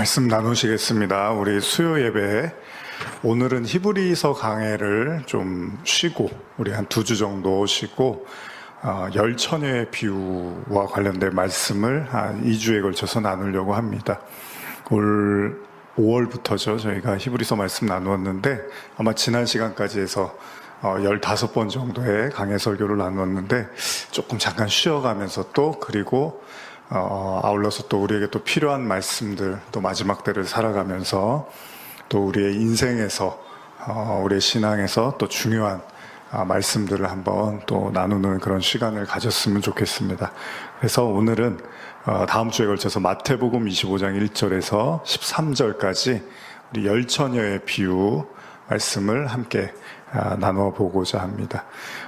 말씀 나누시겠습니다. 우리 수요 예배 오늘은 히브리서 강해를 좀 쉬고 우리 한 2주 정도 쉬고 열처녀의 비유와 관련된 말씀을 한 2주에 걸쳐서 나누려고 합니다. 올 5월부터죠. 저희가 히브리서 말씀 나누었는데 아마 지난 시간까지 해서 15번 정도의 강해 설교를 나누었는데 조금 잠깐 쉬어가면서 또 그리고 아울러서 또 우리에게 또 필요한 말씀들, 또 마지막 때를 살아가면서 또 우리의 인생에서 우리의 신앙에서 또 중요한 말씀들을 한번 또 나누는 그런 시간을 가졌으면 좋겠습니다. 그래서 오늘은 다음 주에 걸쳐서 마태복음 25장 1절에서 13절까지 우리 열처녀의 비유 말씀을 함께 나누어 보고자 합니다.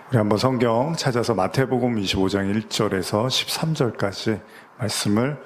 우리 한번 성경 찾아서 마태복음 25장 1절에서 13절까지 말씀을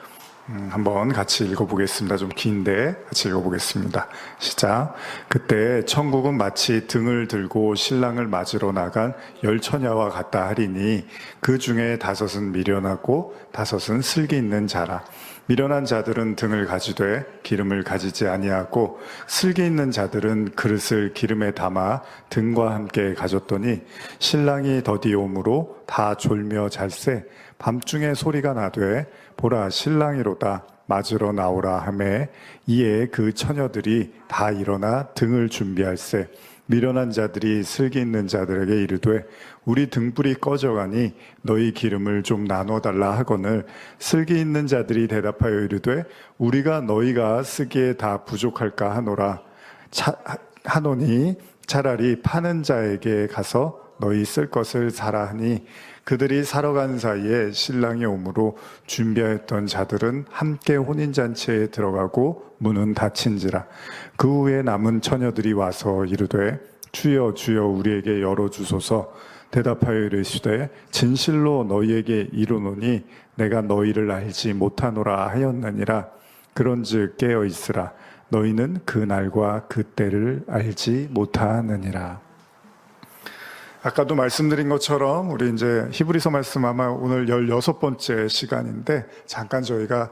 한번 같이 읽어보겠습니다. 좀 긴데 같이 읽어보겠습니다. 시작. 그때 천국은 마치 등을 들고 신랑을 맞으러 나간 열처녀와 같다 하리니 그 중에 5은 미련하고 5은 슬기 있는 자라. 미련한 자들은 등을 가지되 기름을 가지지 아니하고 슬기 있는 자들은 그릇을 기름에 담아 등과 함께 가졌더니 신랑이 더디 오므로 다 졸며 잘새 밤중에 소리가 나되 보라 신랑이로다 맞으러 나오라 하매 이에 그 처녀들이 다 일어나 등을 준비할세 미련한 자들이 슬기 있는 자들에게 이르되 우리 등불이 꺼져가니 너희 기름을 좀 나눠달라 하거늘 슬기 있는 자들이 대답하여 이르되 우리가 너희가 쓰기에 다 부족할까 하노니 차라리 파는 자에게 가서 너희 쓸 것을 사라 하니 그들이 사러 간 사이에 신랑이 오므로 준비하였던 자들은 함께 혼인잔치에 들어가고 문은 닫힌지라. 그 후에 남은 처녀들이 와서 이르되 주여 주여 우리에게 열어주소서. 대답하여 이르시되 진실로 너희에게 이르노니 내가 너희를 알지 못하노라 하였느니라. 그런즉 깨어 있으라. 너희는 그 날과 그 때를 알지 못하느니라. 아까도 말씀드린 것처럼 우리 이제 히브리서 말씀 아마 오늘 16번째 시간인데 잠깐 저희가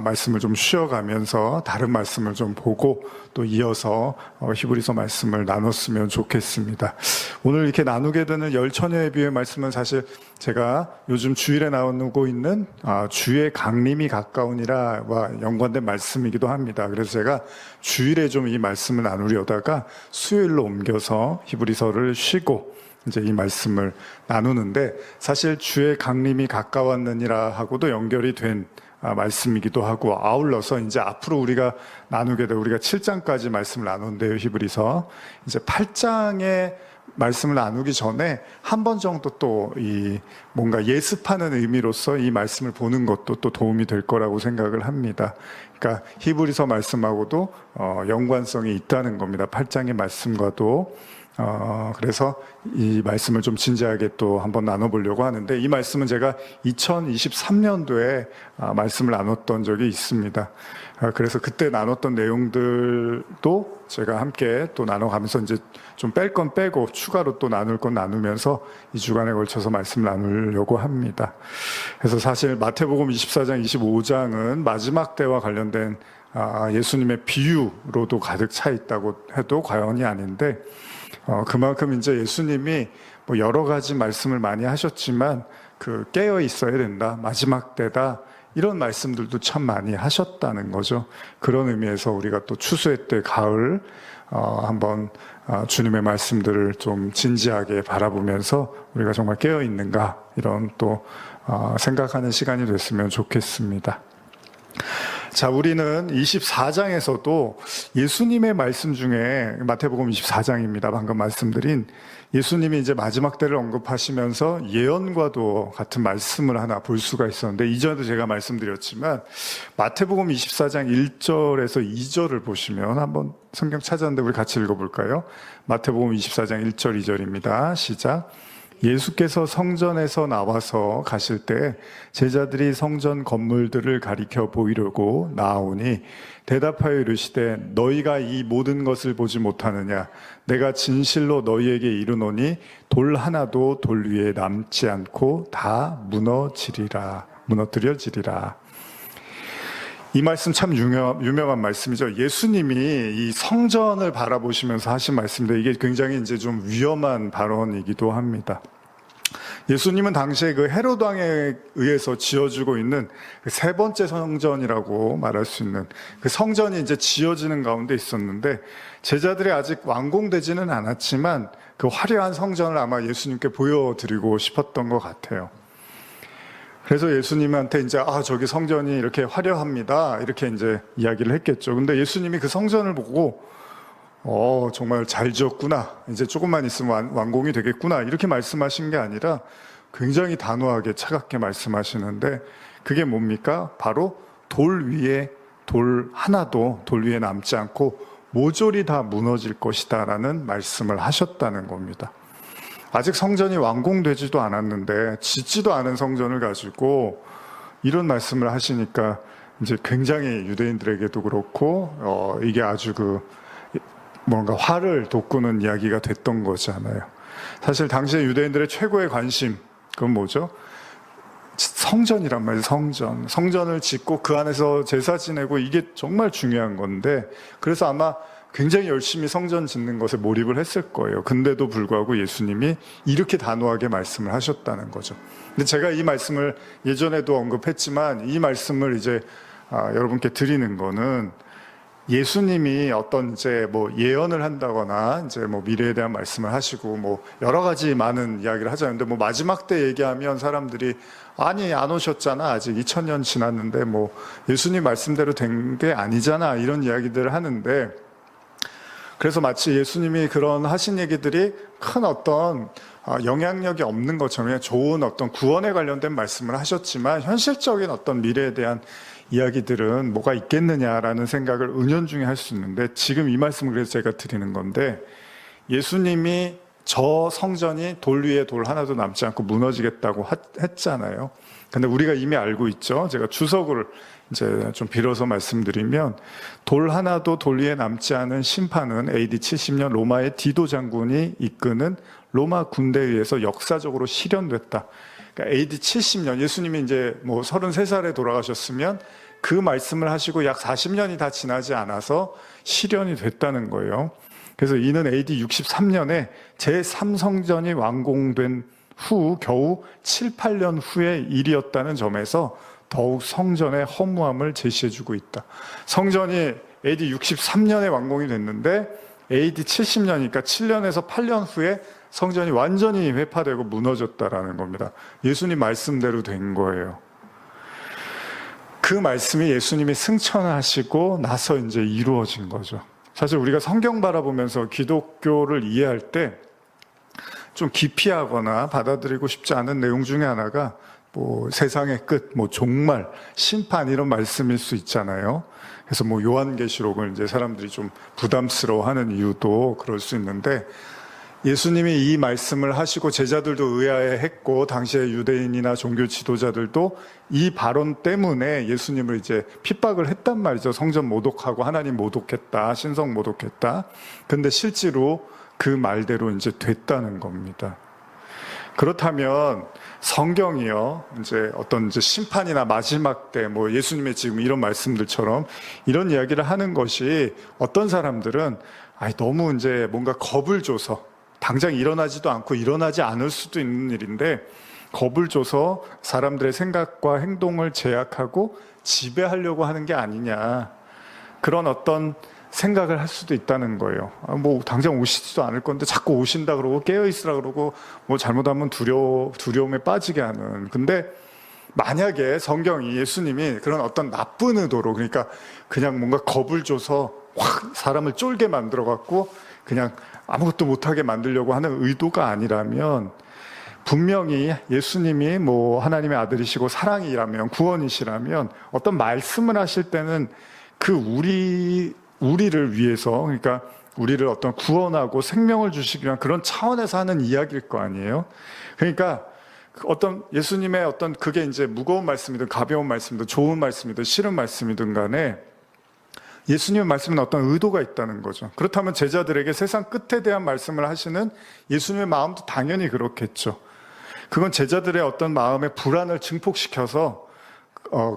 말씀을 좀 쉬어가면서 다른 말씀을 좀 보고 또 이어서 히브리서 말씀을 나눴으면 좋겠습니다. 오늘 이렇게 나누게 되는 열처녀의 비유의 말씀은 사실 제가 요즘 주일에 나누고 있는 주의 강림이 가까우니라와 연관된 말씀이기도 합니다. 그래서 제가 주일에 좀 이 말씀을 나누려다가 수요일로 옮겨서 히브리서를 쉬고 이제 이 말씀을 나누는데 사실 주의 강림이 가까웠느니라 하고도 연결이 된 말씀이기도 하고 아울러서 이제 앞으로 우리가 나누게 될 우리가 7장까지 말씀을 나누는데요. 히브리서 이제 8장의 말씀을 나누기 전에 한 번 정도 또 이 뭔가 예습하는 의미로서 이 말씀을 보는 것도 또 도움이 될 거라고 생각을 합니다. 그러니까 히브리서 말씀하고도 연관성이 있다는 겁니다. 8장의 말씀과도. 그래서 이 말씀을 좀 진지하게 또 한번 나눠보려고 하는데 이 말씀은 제가 2023년도에 말씀을 나눴던 적이 있습니다. 그래서 그때 나눴던 내용들도 제가 함께 또 나눠가면서 이제 좀 뺄 건 빼고 추가로 또 나눌 건 나누면서 이 주간에 걸쳐서 말씀을 나누려고 합니다. 그래서 사실 마태복음 24장, 25장은 마지막 때와 관련된 예수님의 비유로도 가득 차 있다고 해도 과언이 아닌데 그만큼 이제 예수님이 뭐 여러 가지 말씀을 많이 하셨지만 그 깨어 있어야 된다. 마지막 때다. 이런 말씀들도 참 많이 하셨다는 거죠. 그런 의미에서 우리가 또 추수의 때 가을 한번 주님의 말씀들을 좀 진지하게 바라보면서 우리가 정말 깨어 있는가 이런 또 생각하는 시간이 됐으면 좋겠습니다. 자, 우리는 24장에서도 예수님의 말씀 중에 마태복음 24장입니다. 방금 말씀드린 예수님이 이제 마지막 때를 언급하시면서 예언과도 같은 말씀을 하나 볼 수가 있었는데 이전에도 제가 말씀드렸지만 마태복음 24장 1절에서 2절을 보시면 한번 성경 찾았는데 우리 같이 읽어볼까요? 마태복음 24장 1절 2절입니다. 시작. 예수께서 성전에서 나와서 가실 때 제자들이 성전 건물들을 가리켜 보이려고 나아오니 대답하여 이르시되 너희가 이 모든 것을 보지 못하느냐 내가 진실로 너희에게 이르노니 돌 하나도 돌 위에 남지 않고 다 무너뜨려지리라. 이 말씀 참 유명한 말씀이죠. 예수님이 이 성전을 바라보시면서 하신 말씀인데 이게 굉장히 이제 좀 위험한 발언이기도 합니다. 예수님은 당시에 그 헤롯 왕에 의해서 지어지고 있는 세 번째 성전이라고 말할 수 있는 그 성전이 이제 지어지는 가운데 있었는데 제자들이 아직 완공되지는 않았지만 그 화려한 성전을 아마 예수님께 보여드리고 싶었던 것 같아요. 그래서 예수님한테 이제 저기 성전이 이렇게 화려합니다. 이렇게 이제 이야기를 했겠죠. 근데 예수님이 그 성전을 보고 정말 잘 지었구나. 이제 조금만 있으면 완공이 되겠구나. 이렇게 말씀하신 게 아니라 굉장히 단호하게 차갑게 말씀하시는데 그게 뭡니까? 바로 돌 위에 돌 하나도 돌 위에 남지 않고 모조리 다 무너질 것이다 라는 말씀을 하셨다는 겁니다. 아직 성전이 완공되지도 않았는데 짓지도 않은 성전을 가지고 이런 말씀을 하시니까 이제 굉장히 유대인들에게도 그렇고 이게 아주 뭔가 화를 돋구는 이야기가 됐던 거잖아요. 사실 당시에 유대인들의 최고의 관심 그건 뭐죠? 성전이란 말이에요. 성전을 짓고 그 안에서 제사 지내고 이게 정말 중요한 건데 그래서 아마 굉장히 열심히 성전 짓는 것에 몰입을 했을 거예요. 근데도 불구하고 예수님이 이렇게 단호하게 말씀을 하셨다는 거죠. 근데 제가 이 말씀을 예전에도 언급했지만 이 말씀을 이제 여러분께 드리는 거는 예수님이 어떤 이제 예언을 한다거나 이제 미래에 대한 말씀을 하시고 여러 가지 많은 이야기를 하잖아요. 근데 마지막 때 얘기하면 사람들이 아니 안 오셨잖아. 아직 2000년 지났는데 예수님 말씀대로 된 게 아니잖아. 이런 이야기들을 하는데 그래서 마치 예수님이 그런 하신 얘기들이 큰 어떤 영향력이 없는 것처럼 그냥 좋은 어떤 구원에 관련된 말씀을 하셨지만 현실적인 어떤 미래에 대한 이야기들은 뭐가 있겠느냐라는 생각을 은연중에 할 수 있는데 지금 이 말씀을 그래서 제가 드리는 건데 예수님이 저 성전이 돌 위에 돌 하나도 남지 않고 무너지겠다고 했잖아요. 근데 우리가 이미 알고 있죠. 제가 주석을 이제 좀 빌어서 말씀드리면 돌 하나도 돌 위에 남지 않은 심판은 AD 70년 로마의 디도 장군이 이끄는 로마 군대에 의해서 역사적으로 실현됐다. 그러니까 AD 70년 예수님이 이제 33살에 돌아가셨으면 그 말씀을 하시고 약 40년이 다 지나지 않아서 실현이 됐다는 거예요. 그래서 이는 AD 63년에 제3성전이 완공된 후 겨우 7, 8년 후의 일이었다는 점에서 더욱 성전의 허무함을 제시해주고 있다. 성전이 AD 63년에 완공이 됐는데 AD 70년이니까 7년에서 8년 후에 성전이 완전히 회파되고 무너졌다라는 겁니다. 예수님 말씀대로 된 거예요. 그 말씀이 예수님이 승천하시고 나서 이제 이루어진 거죠. 사실 우리가 성경 바라보면서 기독교를 이해할 때 좀 기피하거나 받아들이고 싶지 않은 내용 중에 하나가 세상의 끝, 종말, 심판 이런 말씀일 수 있잖아요. 그래서 요한계시록을 이제 사람들이 좀 부담스러워하는 이유도 그럴 수 있는데 예수님이 이 말씀을 하시고 제자들도 의아해했고 당시의 유대인이나 종교 지도자들도 이 발언 때문에 예수님을 이제 핍박을 했단 말이죠. 성전 모독하고 하나님 모독했다, 신성 모독했다. 근데 실제로 그 말대로 이제 됐다는 겁니다. 그렇다면 성경이요, 이제 어떤 이제 심판이나 마지막 때 예수님의 지금 이런 말씀들처럼 이런 이야기를 하는 것이 어떤 사람들은 너무 이제 뭔가 겁을 줘서 당장 일어나지도 않고 일어나지 않을 수도 있는 일인데 겁을 줘서 사람들의 생각과 행동을 제약하고 지배하려고 하는 게 아니냐 그런 어떤 생각을 할 수도 있다는 거예요. 당장 오시지도 않을 건데 자꾸 오신다 그러고 깨어있으라 그러고 잘못하면 두려움에 빠지게 하는. 근데 만약에 성경이 예수님이 그런 어떤 나쁜 의도로 그러니까 그냥 뭔가 겁을 줘서 확 사람을 쫄게 만들어 갖고 그냥 아무것도 못하게 만들려고 하는 의도가 아니라면 분명히 예수님이 하나님의 아들이시고 사랑이라면 구원이시라면 어떤 말씀을 하실 때는 우리를 위해서 그러니까 우리를 어떤 구원하고 생명을 주시기 위한 그런 차원에서 하는 이야기일 거 아니에요. 그러니까 어떤 예수님의 어떤 그게 이제 무거운 말씀이든 가벼운 말씀이든 좋은 말씀이든 싫은 말씀이든 간에 예수님의 말씀은 어떤 의도가 있다는 거죠. 그렇다면 제자들에게 세상 끝에 대한 말씀을 하시는 예수님의 마음도 당연히 그렇겠죠. 그건 제자들의 어떤 마음의 불안을 증폭시켜서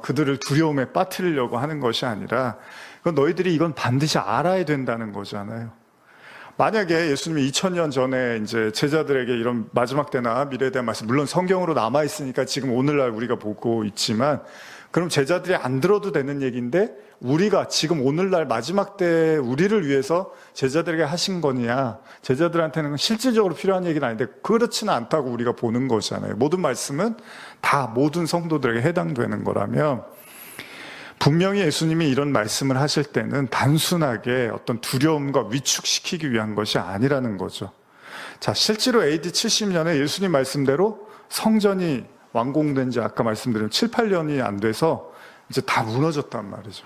그들을 두려움에 빠뜨리려고 하는 것이 아니라 너희들이 이건 반드시 알아야 된다는 거잖아요. 만약에 예수님이 2000년 전에 이제 제자들에게 이런 마지막 때나 미래에 대한 말씀, 물론 성경으로 남아 있으니까 지금 오늘날 우리가 보고 있지만, 그럼 제자들이 안 들어도 되는 얘기인데 우리가 지금 오늘날 마지막 때 우리를 위해서 제자들에게 하신 거냐, 제자들한테는 실질적으로 필요한 얘기는 아닌데 그렇지는 않다고 우리가 보는 거잖아요. 모든 말씀은 다 모든 성도들에게 해당되는 거라면, 분명히 예수님이 이런 말씀을 하실 때는 단순하게 어떤 두려움과 위축시키기 위한 것이 아니라는 거죠. 자, 실제로 AD 70년에 예수님 말씀대로 성전이 완공된 지 아까 말씀드린 7, 8년이 안 돼서 이제 다 무너졌단 말이죠.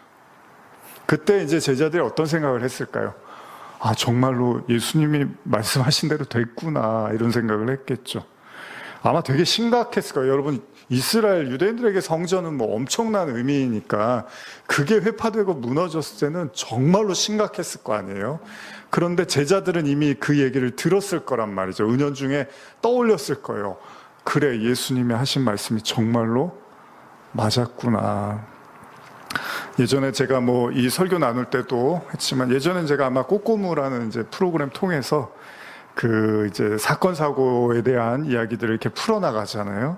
그때 이제 제자들이 어떤 생각을 했을까요? 아, 정말로 예수님이 말씀하신 대로 됐구나, 이런 생각을 했겠죠. 아마 되게 심각했을 거예요. 여러분, 이스라엘 유대인들에게 성전은 뭐 엄청난 의미이니까 그게 회파되고 무너졌을 때는 정말로 심각했을 거 아니에요. 그런데 제자들은 이미 그 얘기를 들었을 거란 말이죠. 은연중에 떠올렸을 거예요. 그래, 예수님이 하신 말씀이 정말로 맞았구나. 예전에 제가 뭐 이 설교 나눌 때도 했지만, 예전엔 제가 아마 꼬꼬무라는 이제 프로그램 통해서 그 이제 사건 사고에 대한 이야기들을 이렇게 풀어나가잖아요.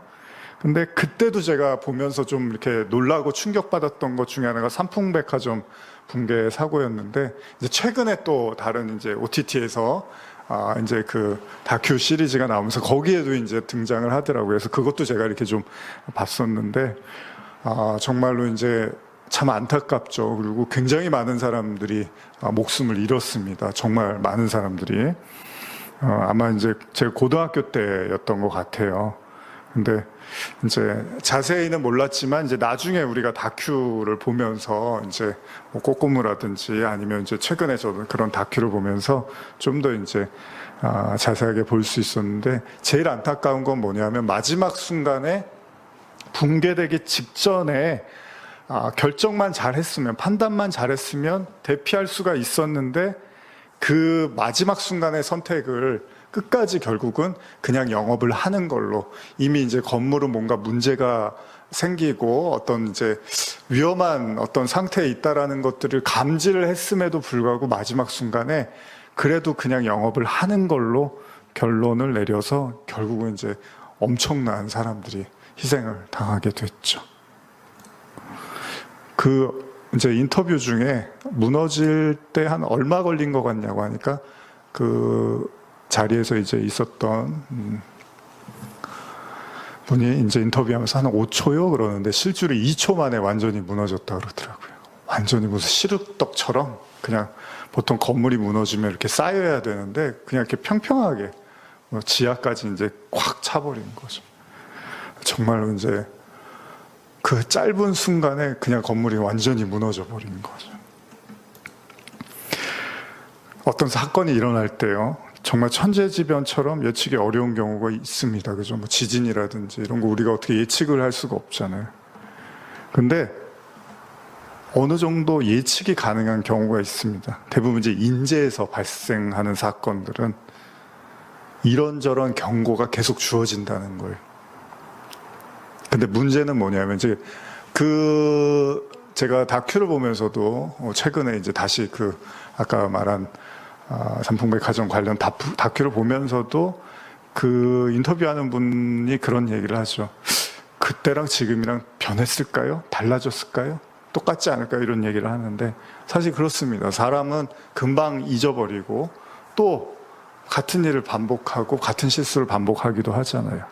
근데 그때도 제가 보면서 좀 이렇게 놀라고 충격받았던 것 중에 하나가 삼풍백화점 붕괴 사고였는데, 이제 최근에 또 다른 이제 OTT에서 이제 그 다큐 시리즈가 나오면서 거기에도 이제 등장을 하더라고요. 그래서 그것도 제가 이렇게 좀 봤었는데, 정말로 이제 참 안타깝죠. 그리고 굉장히 많은 사람들이 목숨을 잃었습니다. 정말 많은 사람들이. 아마 이제 제가 고등학교 때였던 것 같아요. 근데 이제 자세히는 몰랐지만 이제 나중에 우리가 다큐를 보면서 이제 뭐 꼬꼬무라든지 아니면 이제 최근에 저도 그런 다큐를 보면서 좀 더 이제 자세하게 볼 수 있었는데, 제일 안타까운 건 뭐냐면 마지막 순간에 붕괴되기 직전에 결정만 잘했으면, 판단만 잘했으면 대피할 수가 있었는데, 그 마지막 순간의 선택을 끝까지 결국은 그냥 영업을 하는 걸로, 이미 이제 건물은 뭔가 문제가 생기고 어떤 이제 위험한 어떤 상태에 있다라는 것들을 감지를 했음에도 불구하고 마지막 순간에 그래도 그냥 영업을 하는 걸로 결론을 내려서 결국은 이제 엄청난 사람들이 희생을 당하게 됐죠. 그 이제 인터뷰 중에 무너질 때 한 얼마 걸린 것 같냐고 하니까, 그 자리에서 이제 있었던 분이 이제 인터뷰하면서 한 5초요 그러는데 실제로 2초 만에 완전히 무너졌다 그러더라고요. 완전히 무슨 시루떡처럼, 그냥 보통 건물이 무너지면 이렇게 쌓여야 되는데 그냥 이렇게 평평하게 지하까지 이제 꽉 차버린 거죠. 정말로 이제 그 짧은 순간에 그냥 건물이 완전히 무너져 버린 거죠. 어떤 사건이 일어날 때요, 정말 천재지변처럼 예측이 어려운 경우가 있습니다. 그죠? 뭐 지진이라든지 이런 거 우리가 어떻게 예측을 할 수가 없잖아요. 근데 어느 정도 예측이 가능한 경우가 있습니다. 대부분 이제 인재에서 발생하는 사건들은 이런저런 경고가 계속 주어진다는 거예요. 근데 문제는 뭐냐면, 이제 제가 다큐를 보면서도 최근에 이제 다시 그 아까 말한 삼풍백화점 관련 다큐를 보면서도 그 인터뷰하는 분이 그런 얘기를 하죠. 그때랑 지금이랑 변했을까요? 달라졌을까요? 똑같지 않을까요? 이런 얘기를 하는데, 사실 그렇습니다. 사람은 금방 잊어버리고 또 같은 일을 반복하고 같은 실수를 반복하기도 하잖아요.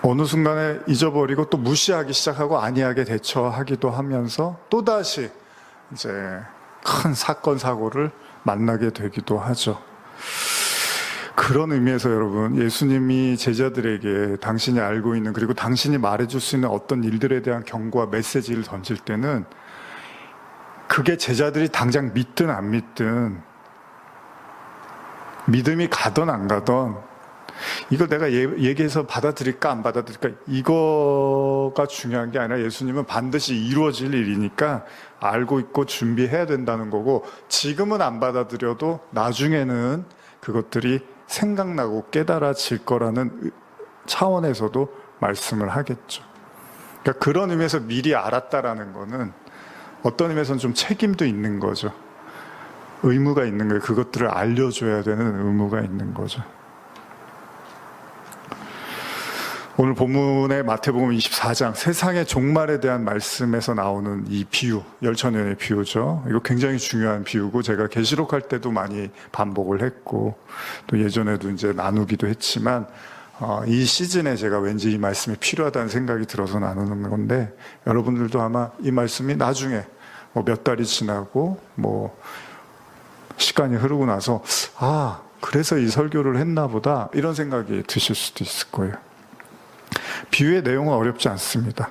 어느 순간에 잊어버리고 또 무시하기 시작하고 안이하게 대처하기도 하면서 또다시 이제 큰 사건, 사고를 만나게 되기도 하죠. 그런 의미에서 여러분, 예수님이 제자들에게 당신이 알고 있는, 그리고 당신이 말해줄 수 있는 어떤 일들에 대한 경고와 메시지를 던질 때는 그게 제자들이 당장 믿든 안 믿든, 믿음이 가든 안 가든, 이걸 내가 얘기해서 받아들일까 안 받아들일까, 이거가 중요한 게 아니라 예수님은 반드시 이루어질 일이니까 알고 있고 준비해야 된다는 거고, 지금은 안 받아들여도 나중에는 그것들이 생각나고 깨달아질 거라는 차원에서도 말씀을 하겠죠. 그러니까 그런 의미에서 미리 알았다라는 거는 어떤 의미에서는 좀 책임도 있는 거죠. 의무가 있는 거예요. 그것들을 알려줘야 되는 의무가 있는 거죠. 오늘 본문의 마태복음 24장 세상의 종말에 대한 말씀에서 나오는 이 비유, 열처녀의 비유죠. 이거 굉장히 중요한 비유고 제가 계시록 할 때도 많이 반복을 했고 또 예전에도 이제 나누기도 했지만 이 시즌에 제가 왠지 이 말씀이 필요하다는 생각이 들어서 나누는 건데 여러분들도 아마 이 말씀이 나중에 뭐 몇 달이 지나고 뭐 시간이 흐르고 나서 그래서 이 설교를 했나 보다 이런 생각이 드실 수도 있을 거예요. 비유의 내용은 어렵지 않습니다.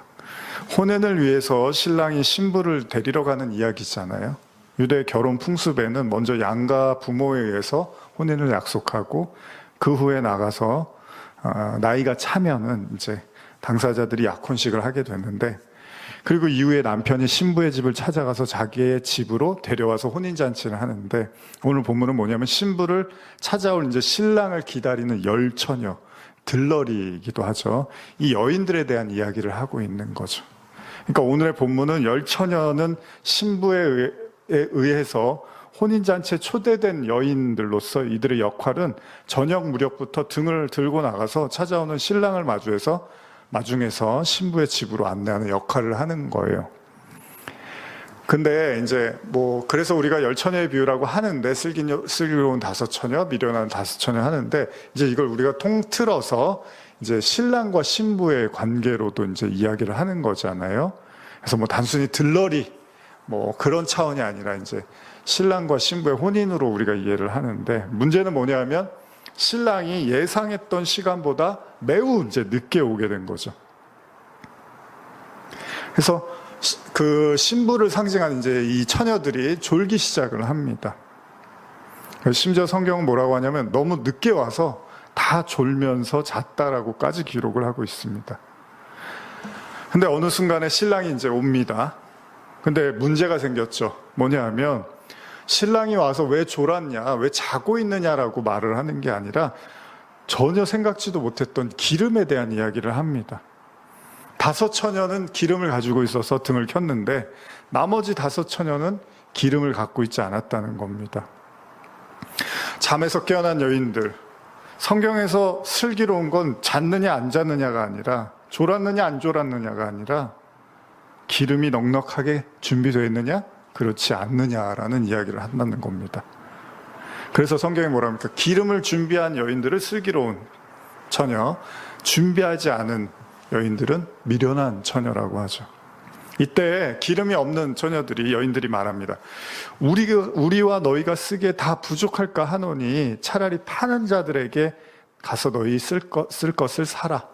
혼인을 위해서 신랑이 신부를 데리러 가는 이야기잖아요. 유대 결혼 풍습에는 먼저 양가 부모에 의해서 혼인을 약속하고 그 후에 나가서 나이가 차면은 이제 당사자들이 약혼식을 하게 되는데 그리고 이후에 남편이 신부의 집을 찾아가서 자기의 집으로 데려와서 혼인잔치를 하는데 오늘 본문은 뭐냐면 신부를 찾아올 이제 신랑을 기다리는 열처녀, 들러리이기도 하죠. 이 여인들에 대한 이야기를 하고 있는 거죠. 그러니까 오늘의 본문은 열처녀는 신부에 의해서 혼인잔치에 초대된 여인들로서 이들의 역할은 저녁 무렵부터 등을 들고 나가서 찾아오는 신랑을 마중에서 신부의 집으로 안내하는 역할을 하는 거예요. 근데 이제 그래서 우리가 열처녀의 비유라고 하는데 슬기로운 다섯 처녀, 미련한 다섯 처녀 하는데 이제 이걸 우리가 통틀어서 이제 신랑과 신부의 관계로도 이제 이야기를 하는 거잖아요. 그래서 단순히 들러리 그런 차원이 아니라 이제 신랑과 신부의 혼인으로 우리가 이해를 하는데 문제는 뭐냐면 신랑이 예상했던 시간보다 매우 이제 늦게 오게 된 거죠. 그래서 그 신부를 상징하는 이제 이 처녀들이 졸기 시작을 합니다. 심지어 성경은 뭐라고 하냐면 너무 늦게 와서 다 졸면서 잤다라고까지 기록을 하고 있습니다. 근데 어느 순간에 신랑이 이제 옵니다. 근데 문제가 생겼죠. 뭐냐 하면 신랑이 와서 왜 졸았냐, 왜 자고 있느냐라고 말을 하는 게 아니라 전혀 생각지도 못했던 기름에 대한 이야기를 합니다. 다섯 처녀는 기름을 가지고 있어서 등을 켰는데 나머지 다섯 처녀는 기름을 갖고 있지 않았다는 겁니다. 잠에서 깨어난 여인들, 성경에서 슬기로운 건 잤느냐 안 잤느냐가 아니라 졸았느냐 안 졸았느냐가 아니라 기름이 넉넉하게 준비되어 있느냐 그렇지 않느냐라는 이야기를 한다는 겁니다. 그래서 성경이 뭐랍니까? 기름을 준비한 여인들을 슬기로운 처녀, 준비하지 않은 여인들은 미련한 처녀라고 하죠. 이때 기름이 없는 처녀들이 여인들이 말합니다. 우리와 너희가 쓰기에 다 부족할까 하노니 차라리 파는 자들에게 가서 너희 쓸 것을 사라.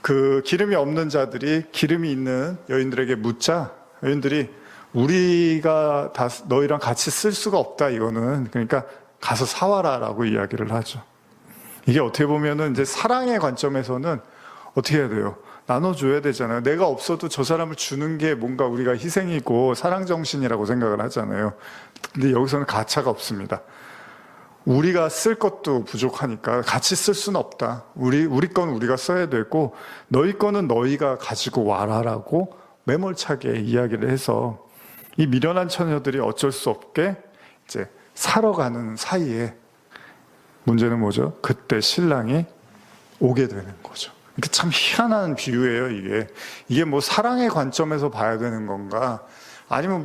그 기름이 없는 자들이 기름이 있는 여인들에게 묻자 여인들이 우리가 다 너희랑 같이 쓸 수가 없다 이거는 그러니까 가서 사와라라고 이야기를 하죠. 이게 어떻게 보면은 이제 사랑의 관점에서는 어떻게 해야 돼요? 나눠줘야 되잖아요. 내가 없어도 저 사람을 주는 게 뭔가 우리가 희생이고 사랑정신이라고 생각을 하잖아요. 근데 여기서는 가차가 없습니다. 우리가 쓸 것도 부족하니까 같이 쓸 수는 없다. 우리 건 우리가 써야 되고 너희 거는 너희가 가지고 와라라고 매몰차게 이야기를 해서 이 미련한 처녀들이 어쩔 수 없게 이제 사러 가는 사이에 문제는 뭐죠? 그때 신랑이 오게 되는 거죠. 이게 참 희한한 비유예요, 이게 사랑의 관점에서 봐야 되는 건가? 아니면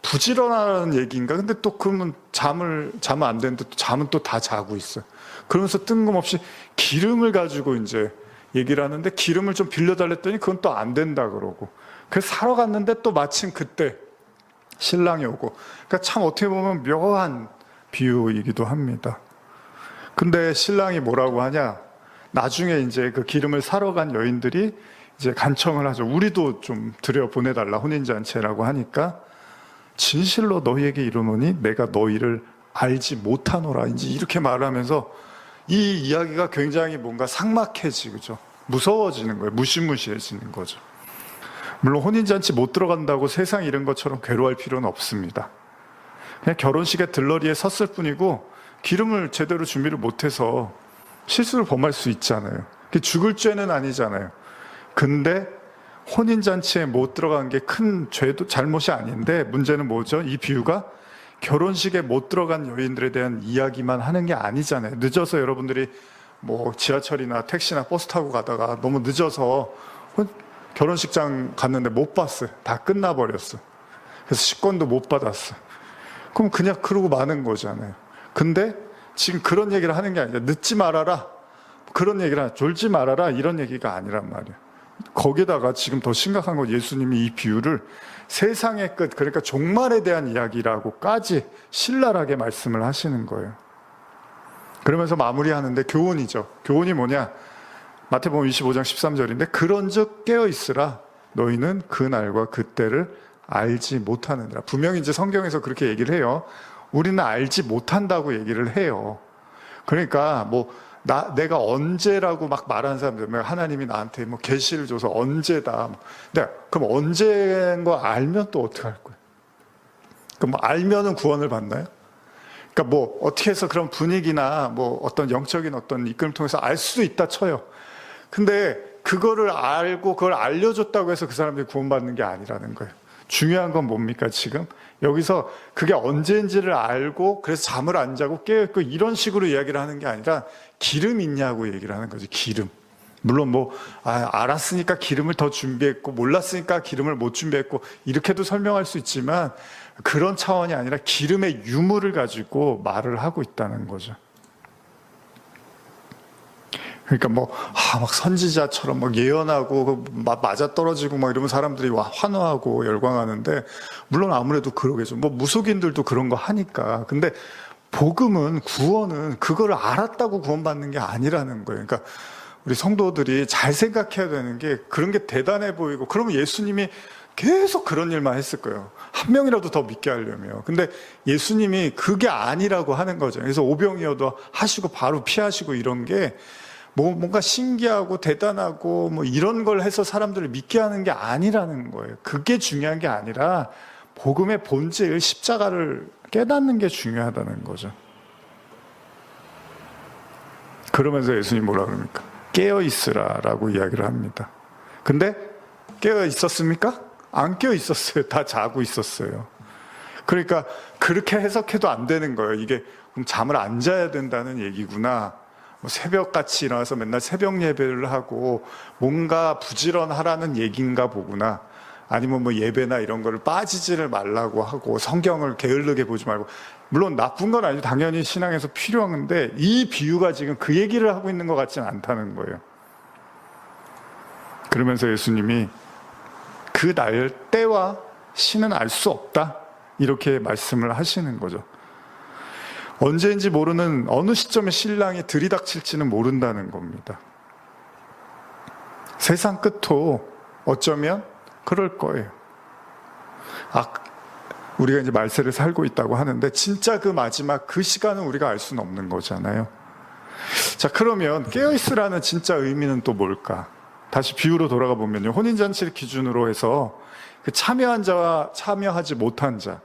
부지런하다는 얘기인가? 근데 또 그러면 자면 안 되는데 잠은 또 다 자고 있어요. 그러면서 뜬금없이 기름을 가지고 이제 얘기를 하는데 기름을 좀 빌려달랬더니 그건 또 안 된다 그러고. 그래서 사러 갔는데 또 마침 그때 신랑이 오고. 그러니까 참 어떻게 보면 묘한 비유이기도 합니다. 근데 신랑이 뭐라고 하냐? 나중에 이제 그 기름을 사러 간 여인들이 이제 간청을 하죠. 우리도 좀 들여 보내달라 혼인잔치라고 하니까 진실로 너희에게 이르노니 내가 너희를 알지 못하노라 이제 이렇게 말을 하면서 이 이야기가 굉장히 뭔가 삭막해지죠. 무서워지는 거예요. 무시무시해지는 거죠. 물론 혼인잔치 못 들어간다고 세상 이런 것처럼 괴로워할 필요는 없습니다. 그냥 결혼식에 들러리에 섰을 뿐이고 기름을 제대로 준비를 못해서 실수를 범할 수 있잖아요. 죽을 죄는 아니잖아요. 근데 혼인잔치에 못 들어간 게 큰 죄도 잘못이 아닌데 문제는 뭐죠? 이 비유가 결혼식에 못 들어간 여인들에 대한 이야기만 하는 게 아니잖아요. 늦어서 여러분들이 뭐 지하철이나 택시나 버스 타고 가다가 너무 늦어서 결혼식장 갔는데 못 봤어요. 다 끝나버렸어. 그래서 식권도 못 받았어. 그럼 그냥 그러고 마는 거잖아요. 근데 지금 그런 얘기를 하는 게 아니라 늦지 말아라, 그런 얘기를 하나, 졸지 말아라, 이런 얘기가 아니란 말이에요. 거기다가 지금 더 심각한 건 예수님이 이 비유를 세상의 끝, 그러니까 종말에 대한 이야기라고까지 신랄하게 말씀을 하시는 거예요. 그러면서 마무리하는데 교훈이죠. 교훈이 뭐냐? 마태복음 25장 13절인데 그런즉 깨어있으라 너희는 그 날과 그 때를 알지 못하느니라. 분명히 이제 성경에서 그렇게 얘기를 해요. 우리는 알지 못한다고 얘기를 해요. 그러니까 뭐 내가 언제라고 막 말하는 사람들, 하나님이 나한테 뭐 계시를 줘서 언제다. 근데 그럼 언제인 거 알면 또 어떻게 할 거예요? 그럼 뭐 알면은 구원을 받나요? 그러니까 뭐 어떻게 해서 그런 분위기나 뭐 어떤 영적인 어떤 이끌림 통해서 알 수도 있다 쳐요. 근데 그거를 알고 그걸 알려줬다고 해서 그 사람들이 구원받는 게 아니라는 거예요. 중요한 건 뭡니까 지금? 여기서 그게 언제인지를 알고 그래서 잠을 안 자고 깨어있고 이런 식으로 이야기를 하는 게 아니라 기름 있냐고 얘기를 하는 거지. 기름. 물론 뭐 알았으니까 기름을 더 준비했고 몰랐으니까 기름을 못 준비했고 이렇게도 설명할 수 있지만 그런 차원이 아니라 기름의 유무를 가지고 말을 하고 있다는 거죠. 그러니까 막 선지자처럼 막 예언하고 맞아 떨어지고 막 이러면 사람들이 환호하고 열광하는데, 물론 아무래도 그러겠죠. 뭐 무속인들도 그런 거 하니까. 근데 복음은, 구원은 그걸 알았다고 구원받는 게 아니라는 거예요. 그러니까 우리 성도들이 잘 생각해야 되는 게, 그런 게 대단해 보이고, 그러면 예수님이 계속 그런 일만 했을 거예요. 한 명이라도 더 믿게 하려면. 근데 예수님이 그게 아니라고 하는 거죠. 그래서 오병이어도 하시고 바로 피하시고 이런 게 뭔가 신기하고 대단하고 뭐 이런 걸 해서 사람들을 믿게 하는 게 아니라는 거예요. 그게 중요한 게 아니라 복음의 본질, 십자가를 깨닫는 게 중요하다는 거죠. 그러면서 예수님 뭐라 그럽니까? 깨어 있으라라고 이야기를 합니다. 근데 깨어 있었습니까? 안 깨어 있었어요. 다 자고 있었어요. 그러니까 그렇게 해석해도 안 되는 거예요. 이게 잠을 안 자야 된다는 얘기구나. 새벽같이 일어나서 맨날 새벽 예배를 하고 뭔가 부지런하라는 얘기인가 보구나. 아니면 뭐 예배나 이런 거를 빠지지를 말라고 하고 성경을 게을르게 보지 말고. 물론 나쁜 건 아니죠. 당연히 신앙에서 필요한데 이 비유가 지금 그 얘기를 하고 있는 것 같지는 않다는 거예요. 그러면서 예수님이 그 날 때와 시는 알 수 없다, 이렇게 말씀을 하시는 거죠. 언제인지 모르는 어느 시점에 신랑이 들이닥칠지는 모른다는 겁니다. 세상 끝도 어쩌면 그럴 거예요. 우리가 이제 말세를 살고 있다고 하는데 진짜 그 마지막 그 시간은 우리가 알 수는 없는 거잖아요. 자, 그러면 깨어있으라는 진짜 의미는 또 뭘까? 다시 비유로 돌아가 보면요, 혼인잔치를 기준으로 해서 그 참여한 자와 참여하지 못한 자,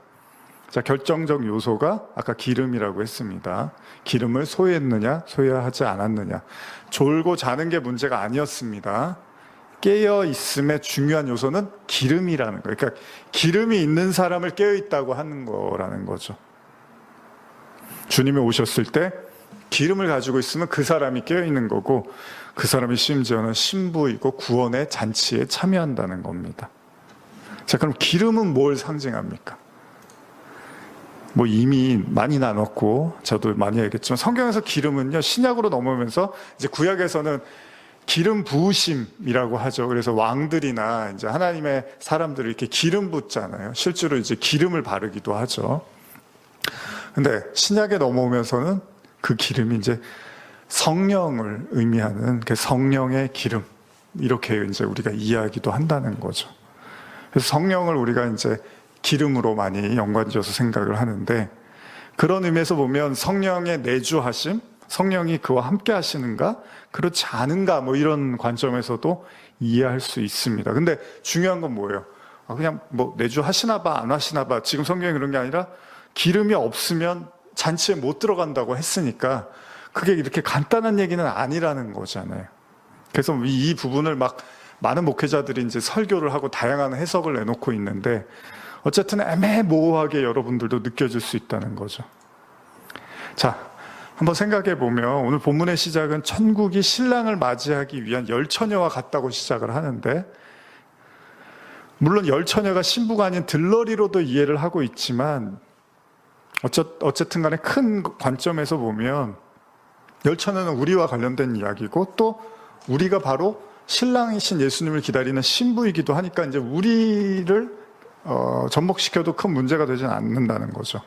자, 결정적 요소가 아까 기름이라고 했습니다. 기름을 소유했느냐, 소유하지 않았느냐. 졸고 자는 게 문제가 아니었습니다. 깨어 있음의 중요한 요소는 기름이라는 거예요. 그러니까 기름이 있는 사람을 깨어 있다고 하는 거라는 거죠. 주님이 오셨을 때 기름을 가지고 있으면 그 사람이 깨어 있는 거고, 그 사람이 심지어는 신부이고 구원의 잔치에 참여한다는 겁니다. 자, 그럼 기름은 뭘 상징합니까? 뭐 이미 많이 나눴고 저도 많이 얘기했지만 성경에서 기름은요, 신약으로 넘어오면서 이제 구약에서는 기름 부으심이라고 하죠. 그래서 왕들이나 이제 하나님의 사람들을 이렇게 기름 붓잖아요. 실제로 이제 기름을 바르기도 하죠. 근데 신약에 넘어오면서는 그 기름이 이제 성령을 의미하는 그 성령의 기름, 이렇게 이제 우리가 이해하기도 한다는 거죠. 그래서 성령을 우리가 이제 기름으로 많이 연관지어서 생각을 하는데, 그런 의미에서 보면 성령의 내주하심, 성령이 그와 함께 하시는가, 그렇지 않은가, 뭐 이런 관점에서도 이해할 수 있습니다. 근데 중요한 건 뭐예요? 그냥 뭐 내주하시나 봐, 안 하시나 봐. 지금 성경이 그런 게 아니라 기름이 없으면 잔치에 못 들어간다고 했으니까 그게 이렇게 간단한 얘기는 아니라는 거잖아요. 그래서 이 부분을 막 많은 목회자들이 이제 설교를 하고 다양한 해석을 내놓고 있는데 어쨌든 애매모호하게 여러분들도 느껴질 수 있다는 거죠. 자, 한번 생각해 보면 오늘 본문의 시작은 천국이 신랑을 맞이하기 위한 열 처녀와 같다고 시작을 하는데, 물론 열 처녀가 신부가 아닌 들러리로도 이해를 하고 있지만 어쨌든 간에 큰 관점에서 보면 열 처녀는 우리와 관련된 이야기고, 또 우리가 바로 신랑이신 예수님을 기다리는 신부이기도 하니까 이제 우리를 접목시켜도 큰 문제가 되지는 않는다는 거죠.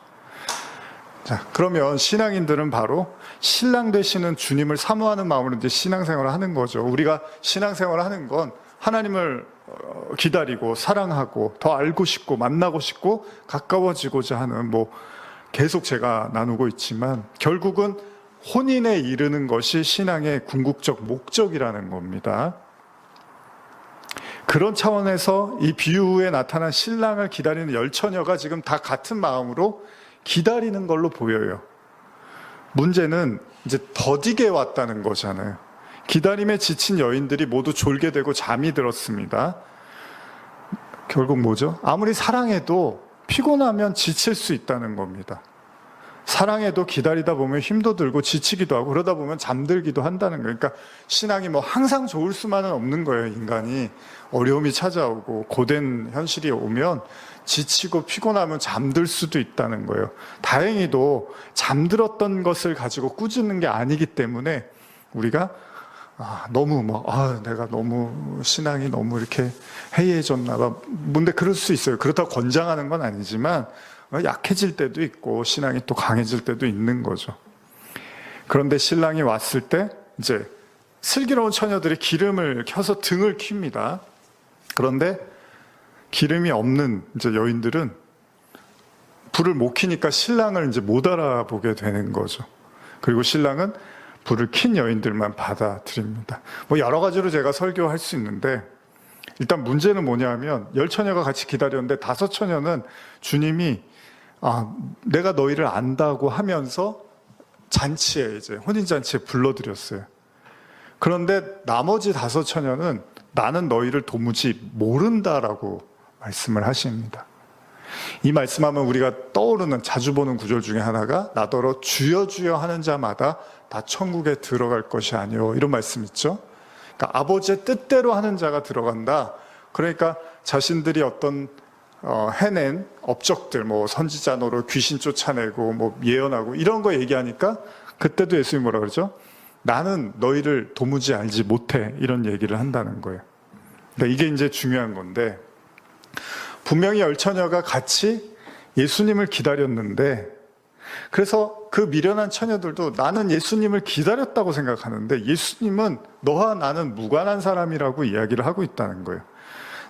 자, 그러면 신앙인들은 바로 신랑 되시는 주님을 사모하는 마음으로 이제 신앙생활을 하는 거죠. 우리가 신앙생활을 하는 건 하나님을 기다리고 사랑하고 더 알고 싶고 만나고 싶고 가까워지고자 하는, 계속 제가 나누고 있지만 결국은 혼인에 이르는 것이 신앙의 궁극적 목적이라는 겁니다. 그런 차원에서 이 비유에 나타난 신랑을 기다리는 열 처녀가 지금 다 같은 마음으로 기다리는 걸로 보여요. 문제는 이제 더디게 왔다는 거잖아요. 기다림에 지친 여인들이 모두 졸게 되고 잠이 들었습니다. 결국 뭐죠? 아무리 사랑해도 피곤하면 지칠 수 있다는 겁니다. 사랑해도 기다리다 보면 힘도 들고 지치기도 하고 그러다 보면 잠들기도 한다는 거예요. 그러니까 신앙이 항상 좋을 수만은 없는 거예요. 인간이 어려움이 찾아오고 고된 현실이 오면 지치고 피곤하면 잠들 수도 있다는 거예요. 다행히도 잠들었던 것을 가지고 꾸짖는 게 아니기 때문에 우리가 내가 너무 신앙이 너무 이렇게 해이해졌나 봐. 근데 그럴 수 있어요. 그렇다고 권장하는 건 아니지만 약해질 때도 있고 신앙이 또 강해질 때도 있는 거죠. 그런데 신랑이 왔을 때 이제 슬기로운 처녀들이 기름을 켜서 등을 킵니다. 그런데 기름이 없는 이제 여인들은 불을 못 켜니까 신랑을 이제 못 알아보게 되는 거죠. 그리고 신랑은 불을 킨 여인들만 받아들입니다. 여러 가지로 제가 설교할 수 있는데, 일단 문제는 뭐냐면 열 처녀가 같이 기다렸는데 다섯 처녀는 주님이 내가 너희를 안다고 하면서 잔치에, 이제 혼인잔치에 불러들였어요. 그런데 나머지 다섯 처녀는 나는 너희를 도무지 모른다라고 말씀을 하십니다. 이 말씀하면 우리가 떠오르는 자주 보는 구절 중에 하나가 나더러 주여 주여 하는 자마다 다 천국에 들어갈 것이 아니오, 이런 말씀 있죠. 그러니까 아버지의 뜻대로 하는 자가 들어간다. 그러니까 자신들이 어떤 해낸 업적들, 선지자 노릇, 귀신 쫓아내고 예언하고 이런 거 얘기하니까 그때도 예수님이 뭐라 그러죠? 나는 너희를 도무지 알지 못해, 이런 얘기를 한다는 거예요. 그러니까 이게 이제 중요한 건데, 분명히 열 처녀가 같이 예수님을 기다렸는데, 그래서 그 미련한 처녀들도 나는 예수님을 기다렸다고 생각하는데 예수님은 너와 나는 무관한 사람이라고 이야기를 하고 있다는 거예요.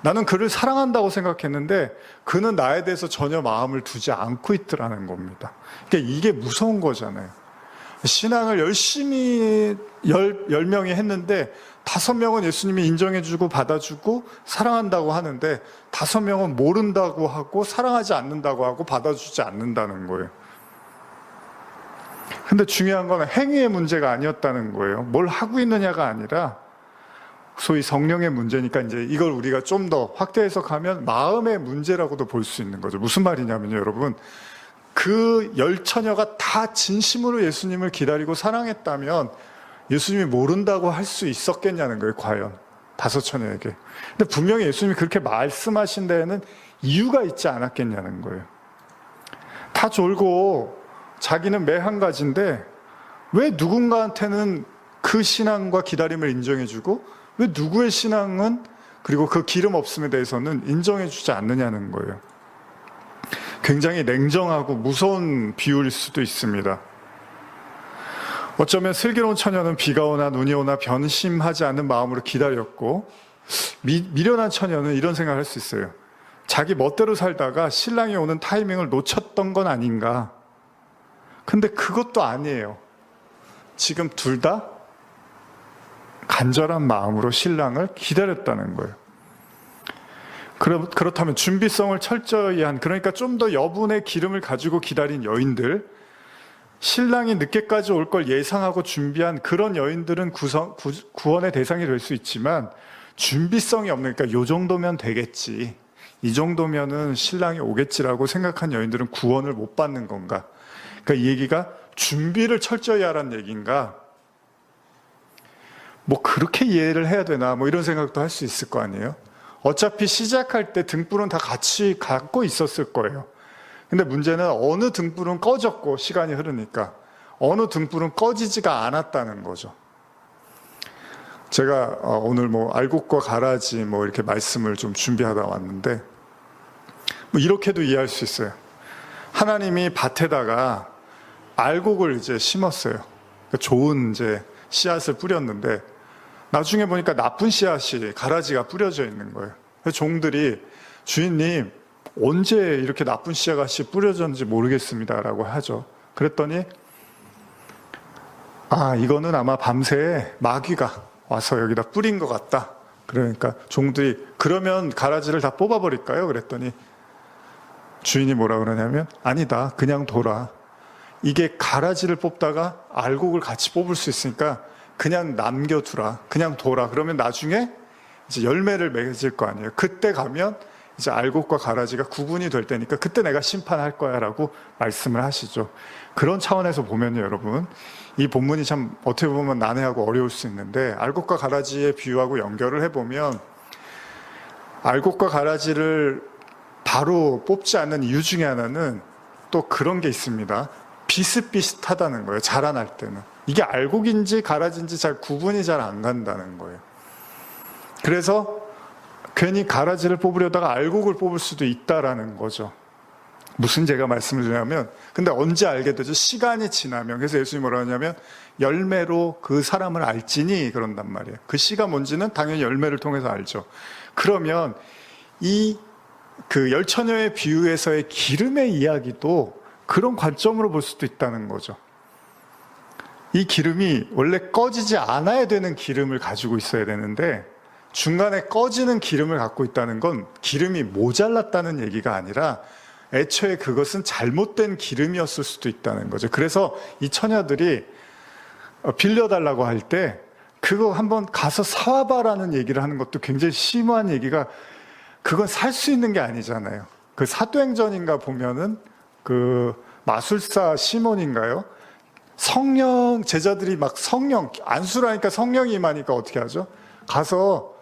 나는 그를 사랑한다고 생각했는데 그는 나에 대해서 전혀 마음을 두지 않고 있더라는 겁니다. 그러니까 이게 무서운 거잖아요. 신앙을 열심히 10명이 했는데 5명은 예수님이 인정해주고 받아주고 사랑한다고 하는데 5명은 모른다고 하고 사랑하지 않는다고 하고 받아주지 않는다는 거예요. 근데 중요한 건 행위의 문제가 아니었다는 거예요. 뭘 하고 있느냐가 아니라 소위 성령의 문제니까 이제 이걸 우리가 좀 더 확대 해석하면 마음의 문제라고도 볼 수 있는 거죠. 무슨 말이냐면요, 여러분. 그 열 처녀가 다 진심으로 예수님을 기다리고 사랑했다면 예수님이 모른다고 할 수 있었겠냐는 거예요, 과연. 5처녀에게. 근데 분명히 예수님이 그렇게 말씀하신 데에는 이유가 있지 않았겠냐는 거예요. 다 졸고 자기는 매 한 가지인데 왜 누군가한테는 그 신앙과 기다림을 인정해주고 왜 누구의 신앙은 그리고 그 기름 없음에 대해서는 인정해주지 않느냐는 거예요. 굉장히 냉정하고 무서운 비유일 수도 있습니다. 어쩌면 슬기로운 처녀는 비가 오나 눈이 오나 변심하지 않는 마음으로 기다렸고, 미련한 처녀는 이런 생각을 할 수 있어요. 자기 멋대로 살다가 신랑이 오는 타이밍을 놓쳤던 건 아닌가. 근데 그것도 아니에요. 지금 둘 다 간절한 마음으로 신랑을 기다렸다는 거예요. 그렇다면 준비성을 철저히 한, 그러니까 좀 더 여분의 기름을 가지고 기다린 여인들, 신랑이 늦게까지 올 걸 예상하고 준비한 그런 여인들은 구원의 대상이 될 수 있지만 준비성이 없으니까 요 정도면 되겠지, 이 정도면은 신랑이 오겠지라고 생각한 여인들은 구원을 못 받는 건가? 그러니까 이 얘기가 준비를 철저히 하라는 얘기인가? 뭐 그렇게 이해를 해야 되나? 뭐 이런 생각도 할 수 있을 거 아니에요? 어차피 시작할 때 등불은 다 같이 갖고 있었을 거예요. 근데 문제는 어느 등불은 꺼졌고 시간이 흐르니까 어느 등불은 꺼지지가 않았다는 거죠. 제가 오늘 뭐 알곡과 가라지 뭐 이렇게 말씀을 좀 준비하다 왔는데 뭐 이렇게도 이해할 수 있어요. 하나님이 밭에다가 알곡을 이제 심었어요. 그러니까 좋은 이제 씨앗을 뿌렸는데 나중에 보니까 나쁜 씨앗이 가라지가 뿌려져 있는 거예요. 그래서 종들이 주인님 언제 이렇게 나쁜 씨앗이 뿌려졌는지 모르겠습니다라고 하죠. 그랬더니 이거는 아마 밤새 마귀가 와서 여기다 뿌린 것 같다. 그러니까 종들이 그러면 가라지를 다 뽑아버릴까요? 그랬더니 주인이 뭐라 그러냐면 아니다, 그냥 둬라. 이게 가라지를 뽑다가 알곡을 같이 뽑을 수 있으니까 그냥 남겨두라, 그냥 둬라. 그러면 나중에 이제 열매를 맺을 거 아니에요. 그때 가면 이제 알곡과 가라지가 구분이 될 때니까 그때 내가 심판할 거야 라고 말씀을 하시죠. 그런 차원에서 보면요, 여러분, 이 본문이 참 어떻게 보면 난해하고 어려울 수 있는데 알곡과 가라지의 비유하고 연결을 해보면 알곡과 가라지를 바로 뽑지 않는 이유 중에 하나는 또 그런 게 있습니다. 비슷비슷하다는 거예요. 자라날 때는 이게 알곡인지 가라지인지 잘 구분이 잘 안 간다는 거예요. 그래서 괜히 가라지를 뽑으려다가 알곡을 뽑을 수도 있다라는 거죠. 무슨 제가 말씀을 드리냐면, 근데 언제 알게 되죠? 시간이 지나면. 그래서 예수님이 뭐라 하냐면 열매로 그 사람을 알지니 그런단 말이에요. 그 씨가 뭔지는 당연히 열매를 통해서 알죠. 그러면 그 열처녀의 비유에서의 기름의 이야기도 그런 관점으로 볼 수도 있다는 거죠. 이 기름이 원래 꺼지지 않아야 되는 기름을 가지고 있어야 되는데 중간에 꺼지는 기름을 갖고 있다는 건 기름이 모자랐다는 얘기가 아니라 애초에 그것은 잘못된 기름이었을 수도 있다는 거죠. 그래서 이 처녀들이 빌려달라고 할 때 그거 한번 가서 사와봐라는 얘기를 하는 것도 굉장히 심오한 얘기가, 그건 살 수 있는 게 아니잖아요. 그 사도행전인가 보면은 그 마술사 시몬인가요? 성령, 제자들이 막 성령, 안수를 하니까 성령이 임하니까 어떻게 하죠? 가서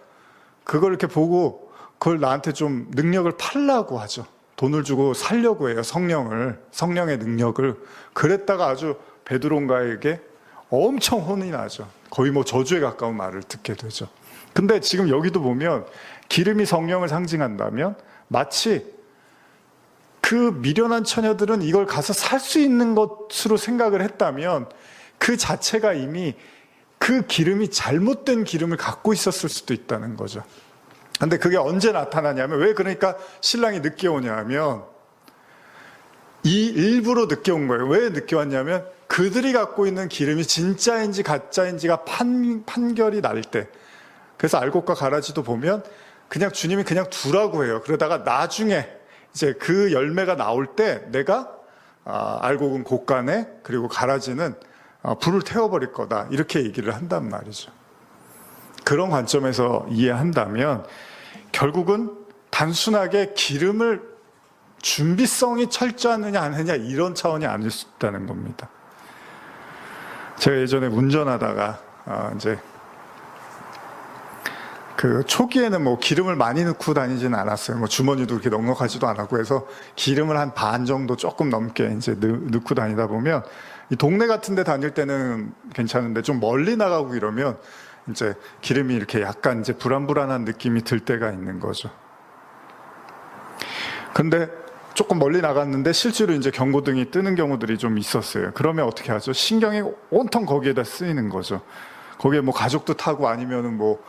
그걸 이렇게 보고 그걸 나한테 좀 능력을 팔라고 하죠. 돈을 주고 살려고 해요, 성령의 능력을. 그랬다가 아주 베드로인가에게 엄청 혼이 나죠. 거의 뭐 저주에 가까운 말을 듣게 되죠. 근데 지금 여기도 보면 기름이 성령을 상징한다면 마치 그 미련한 처녀들은 이걸 가서 살 수 있는 것으로 생각을 했다면 그 자체가 이미 그 기름이 잘못된 기름을 갖고 있었을 수도 있다는 거죠. 근데 그게 언제 나타나냐면, 왜 그러니까 신랑이 늦게 오냐 하면 일부러 늦게 온 거예요. 왜 늦게 왔냐면 그들이 갖고 있는 기름이 진짜인지 가짜인지가 판결이 날 때. 그래서 알곡과 가라지도 보면 그냥 주님이 그냥 두라고 해요. 그러다가 나중에 이제 그 열매가 나올 때 내가 알곡은 곳간에, 그리고 가라지는 불을 태워버릴 거다, 이렇게 얘기를 한단 말이죠. 그런 관점에서 이해한다면 결국은 단순하게 기름을 준비성이 철저하느냐 안 하느냐 이런 차원이 아닐 수 있다는 겁니다. 제가 예전에 운전하다가 이제 그 초기에는 뭐 기름을 많이 넣고 다니지는 않았어요. 뭐 주머니도 그렇게 넉넉하지도 않았고 해서 기름을 한 반 정도 조금 넘게 이제 넣고 다니다 보면 이 동네 같은 데 다닐 때는 괜찮은데 좀 멀리 나가고 이러면 이제 기름이 이렇게 약간 이제 불안불안한 느낌이 들 때가 있는 거죠. 근데 조금 멀리 나갔는데 실제로 이제 경고등이 뜨는 경우들이 좀 있었어요. 그러면 어떻게 하죠? 신경이 온통 거기에다 쓰이는 거죠. 거기에 뭐 가족도 타고 아니면은 뭐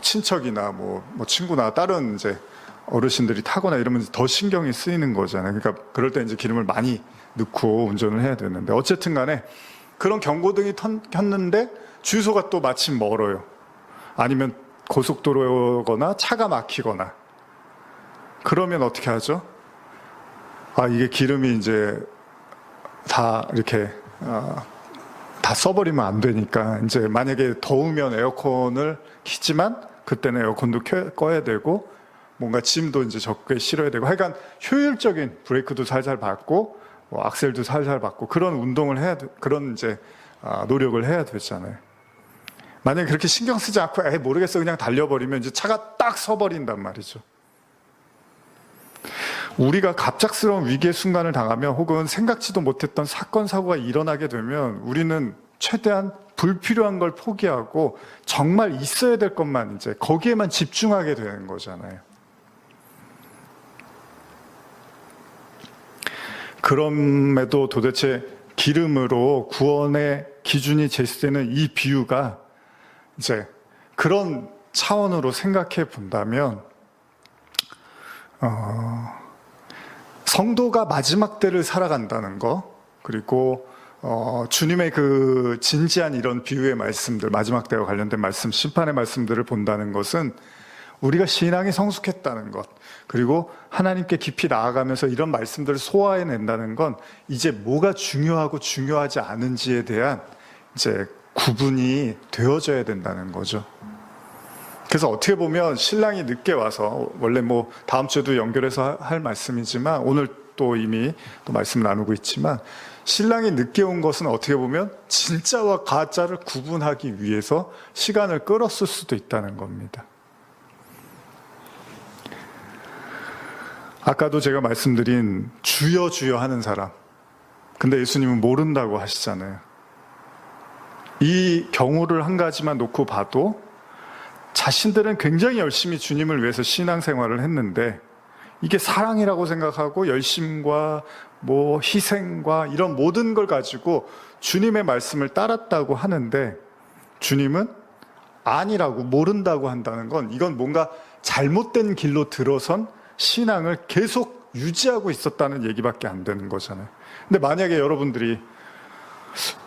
친척이나 뭐 친구나 다른 이제 어르신들이 타거나 이러면 더 신경이 쓰이는 거잖아요. 그러니까 그럴 때 이제 기름을 많이 넣고 운전을 해야 되는데, 어쨌든 간에 그런 경고등이 켰는데 주유소가 또 마침 멀어요. 아니면 고속도로거나 차가 막히거나. 그러면 어떻게 하죠? 이게 기름이 이제 다 이렇게 다 써버리면 안 되니까 이제 만약에 더우면 에어컨을 켜지만 그때는 에어컨도 꺼야 되고 뭔가 짐도 이제 적게 실어야 되고 하여간 효율적인 브레이크도 살살 밟고 뭐 악셀도 살살 밟고 그런 운동을 해야 돼, 그런 이제 노력을 해야 되잖아요. 만약에 그렇게 신경 쓰지 않고 모르겠어 그냥 달려버리면 이제 차가 딱 서버린단 말이죠. 우리가 갑작스러운 위기의 순간을 당하면 혹은 생각지도 못했던 사건 사고가 일어나게 되면 우리는 최대한 불필요한 걸 포기하고 정말 있어야 될 것만 이제 거기에만 집중하게 되는 거잖아요. 그럼에도 도대체 기름으로 구원의 기준이 제시되는 이 비유가 이제 그런 차원으로 생각해 본다면 성도가 마지막 때를 살아간다는 거, 그리고 주님의 그 진지한 이런 비유의 말씀들, 마지막 때와 관련된 말씀, 심판의 말씀들을 본다는 것은 우리가 신앙이 성숙했다는 것, 그리고 하나님께 깊이 나아가면서 이런 말씀들을 소화해낸다는 건 이제 뭐가 중요하고 중요하지 않은지에 대한 이제 구분이 되어져야 된다는 거죠. 그래서 어떻게 보면 신랑이 늦게 와서, 원래 뭐 다음 주에도 연결해서 할 말씀이지만 오늘 또 이미 또 말씀 나누고 있지만, 신랑이 늦게 온 것은 어떻게 보면 진짜와 가짜를 구분하기 위해서 시간을 끌었을 수도 있다는 겁니다. 아까도 제가 말씀드린 주여 주여 하는 사람, 근데 예수님은 모른다고 하시잖아요. 이 경우를 한 가지만 놓고 봐도 자신들은 굉장히 열심히 주님을 위해서 신앙생활을 했는데 이게 사랑이라고 생각하고 열심과 뭐 희생과 이런 모든 걸 가지고 주님의 말씀을 따랐다고 하는데, 주님은 아니라고, 모른다고 한다는 건 이건 뭔가 잘못된 길로 들어선 신앙을 계속 유지하고 있었다는 얘기밖에 안 되는 거잖아요. 근데 만약에 여러분들이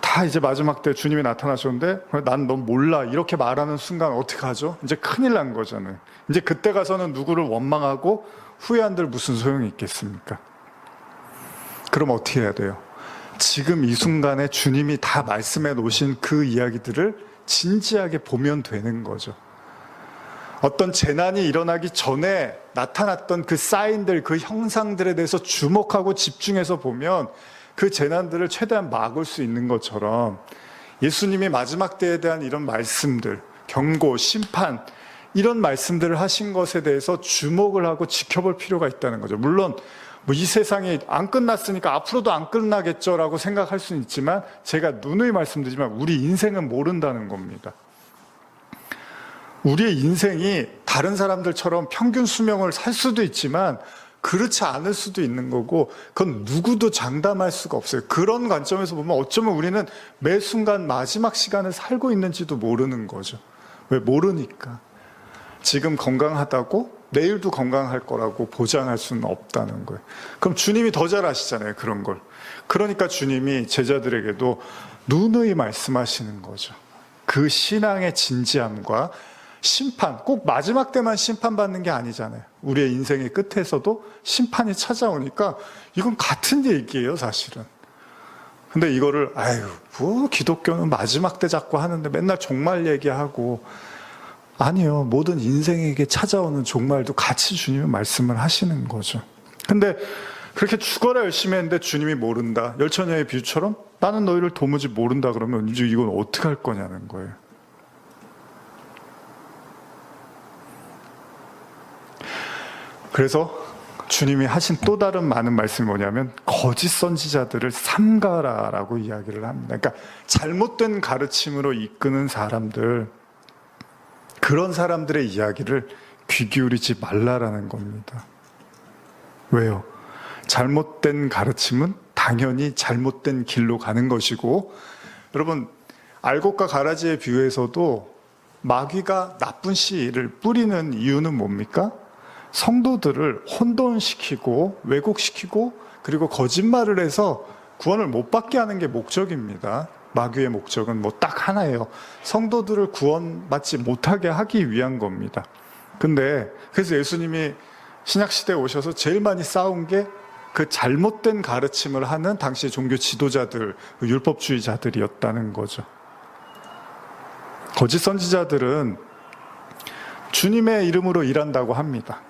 다 이제 마지막 때 주님이 나타나셨는데 난 넌 몰라 이렇게 말하는 순간 어떻게 하죠? 이제 큰일 난 거잖아요. 이제 그때 가서는 누구를 원망하고 후회한들 무슨 소용이 있겠습니까? 그럼 어떻게 해야 돼요? 지금 이 순간에 주님이 다 말씀해 놓으신 그 이야기들을 진지하게 보면 되는 거죠. 어떤 재난이 일어나기 전에 나타났던 그 사인들, 그 형상들에 대해서 주목하고 집중해서 보면 그 재난들을 최대한 막을 수 있는 것처럼 예수님이 마지막 때에 대한 이런 말씀들, 경고, 심판, 이런 말씀들을 하신 것에 대해서 주목을 하고 지켜볼 필요가 있다는 거죠. 물론 뭐 이 세상이 안 끝났으니까 앞으로도 안 끝나겠죠라고 생각할 수는 있지만, 제가 누누이 말씀드리지만 우리 인생은 모른다는 겁니다. 우리의 인생이 다른 사람들처럼 평균 수명을 살 수도 있지만 그렇지 않을 수도 있는 거고, 그건 누구도 장담할 수가 없어요. 그런 관점에서 보면 어쩌면 우리는 매 순간 마지막 시간을 살고 있는지도 모르는 거죠. 왜? 모르니까. 지금 건강하다고 내일도 건강할 거라고 보장할 수는 없다는 거예요. 그럼 주님이 더 잘 아시잖아요, 그런 걸. 그러니까 주님이 제자들에게도 누누이 말씀하시는 거죠. 그 신앙의 진지함과 심판, 꼭 마지막 때만 심판받는 게 아니잖아요. 우리의 인생의 끝에서도 심판이 찾아오니까 이건 같은 얘기예요, 사실은. 근데 이거를 뭐 기독교는 마지막 때 자꾸 하는데 맨날 종말 얘기하고, 아니요, 모든 인생에게 찾아오는 종말도 같이 주님이 말씀을 하시는 거죠. 근데 그렇게 죽어라 열심히 했는데 주님이 모른다, 열처녀의 비유처럼 나는 너희를 도무지 모른다 그러면 이제 이건 어떻게 할 거냐는 거예요. 그래서 주님이 하신 또 다른 많은 말씀이 뭐냐면 거짓 선지자들을 삼가라라고 이야기를 합니다. 그러니까 잘못된 가르침으로 이끄는 사람들, 그런 사람들의 이야기를 귀 기울이지 말라라는 겁니다. 왜요? 잘못된 가르침은 당연히 잘못된 길로 가는 것이고, 여러분 알곡과 가라지의 비유에서도 마귀가 나쁜 씨를 뿌리는 이유는 뭡니까? 성도들을 혼돈시키고 왜곡시키고 그리고 거짓말을 해서 구원을 못 받게 하는 게 목적입니다. 마귀의 목적은 뭐 딱 하나예요. 성도들을 구원받지 못하게 하기 위한 겁니다. 근데 그래서 예수님이 신약시대에 오셔서 제일 많이 싸운 게 그 잘못된 가르침을 하는 당시 종교 지도자들, 율법주의자들이었다는 거죠. 거짓 선지자들은 주님의 이름으로 일한다고 합니다.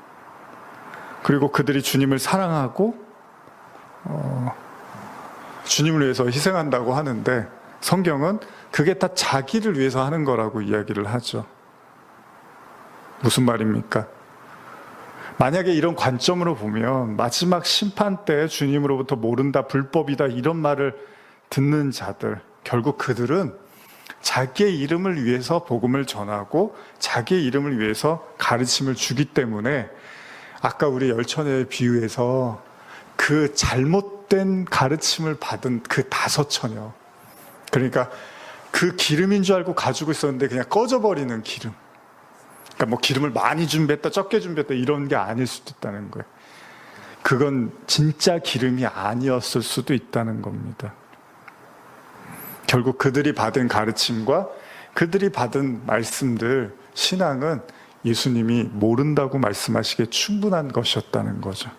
그리고 그들이 주님을 사랑하고 주님을 위해서 희생한다고 하는데 성경은 그게 다 자기를 위해서 하는 거라고 이야기를 하죠. 무슨 말입니까? 만약에 이런 관점으로 보면 마지막 심판 때 주님으로부터 모른다, 불법이다 이런 말을 듣는 자들, 결국 그들은 자기의 이름을 위해서 복음을 전하고 자기의 이름을 위해서 가르침을 주기 때문에 아까 우리 열처녀의 비유에서 그 잘못된 가르침을 받은 그 5처녀, 그러니까 그 기름인 줄 알고 가지고 있었는데 그냥 꺼져버리는 기름, 그러니까 뭐 기름을 많이 준비했다 적게 준비했다 이런 게 아닐 수도 있다는 거예요. 그건 진짜 기름이 아니었을 수도 있다는 겁니다. 결국 그들이 받은 가르침과 그들이 받은 말씀들, 신앙은 예수님이 모른다고 말씀하시기에 충분한 것이었다는 거죠.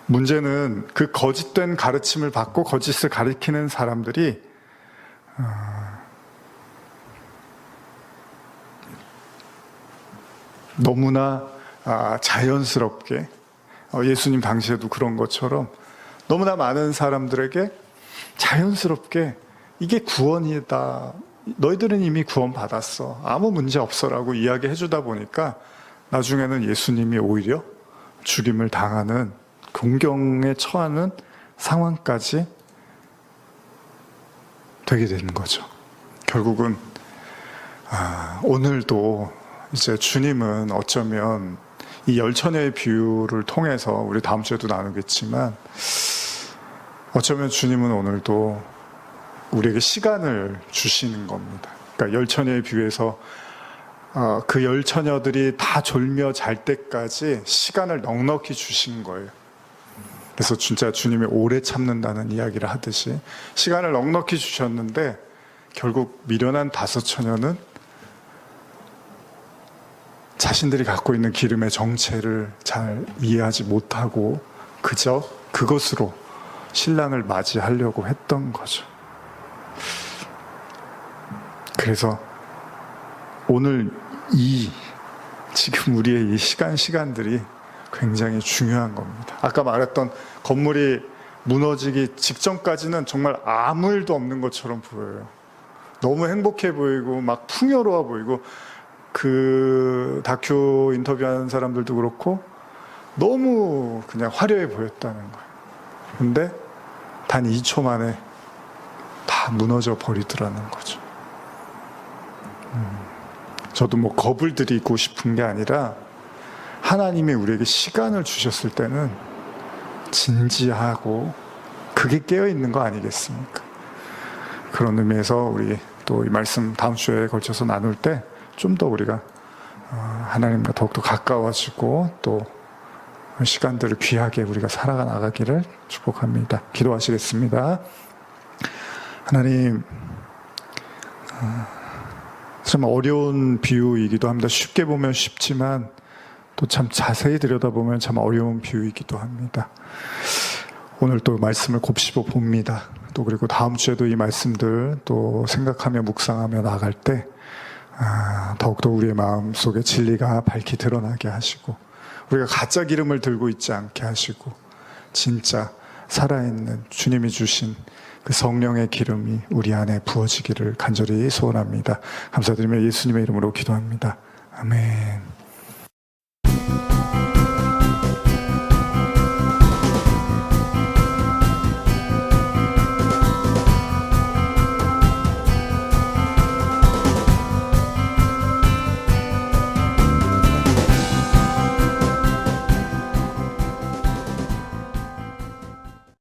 문제는 그 거짓된 가르침을 받고 거짓을 가리키는 사람들이 너무나 자연스럽게, 예수님 당시에도 그런 것처럼 너무나 많은 사람들에게 자연스럽게 이게 구원이다, 너희들은 이미 구원 받았어, 아무 문제 없어라고 이야기해 주다 보니까 나중에는 예수님이 오히려 죽임을 당하는, 공경에 처하는 상황까지 되게 되는 거죠. 결국은 오늘도 이제 주님은 어쩌면 이 열처녀의 비유를 통해서, 우리 다음 주에도 나누겠지만, 어쩌면 주님은 오늘도 우리에게 시간을 주시는 겁니다. 그러니까 열처녀의 비유에서 그 열처녀들이 다 졸며 잘 때까지 시간을 넉넉히 주신 거예요. 그래서 진짜 주님이 오래 참는다는 이야기를 하듯이 시간을 넉넉히 주셨는데 결국 미련한 5처녀는 자신들이 갖고 있는 기름의 정체를 잘 이해하지 못하고 그저 그것으로 신랑을 맞이하려고 했던 거죠. 그래서 오늘 지금 우리의 이 시간들이 굉장히 중요한 겁니다. 아까 말했던 건물이 무너지기 직전까지는 정말 아무 일도 없는 것처럼 보여요. 너무 행복해 보이고 막 풍요로워 보이고, 그 다큐 인터뷰하는 사람들도 그렇고 너무 그냥 화려해 보였다는 거예요. 근데 단 2초 만에 다 무너져 버리더라는 거죠. 저도 뭐 겁을 드리고 싶은 게 아니라 하나님이 우리에게 시간을 주셨을 때는 진지하고 그게 깨어있는 거 아니겠습니까? 그런 의미에서 우리 또 이 말씀 다음 주에 걸쳐서 나눌 때 좀 더 우리가 하나님과 더욱더 가까워지고 또 시간들을 귀하게 우리가 살아가 나가기를 축복합니다. 기도하시겠습니다. 하나님, 참 어려운 비유이기도 합니다. 쉽게 보면 쉽지만 또 참 자세히 들여다보면 참 어려운 비유이기도 합니다. 오늘 또 말씀을 곱씹어 봅니다. 또 그리고 다음 주에도 이 말씀들 또 생각하며 묵상하며 나갈 때 더욱더 우리의 마음 속에 진리가 밝히 드러나게 하시고 우리가 가짜 기름을 들고 있지 않게 하시고 진짜 살아있는 주님이 주신 그 성령의 기름이 우리 안에 부어지기를 간절히 소원합니다. 감사드리며 예수님의 이름으로 기도합니다. 아멘.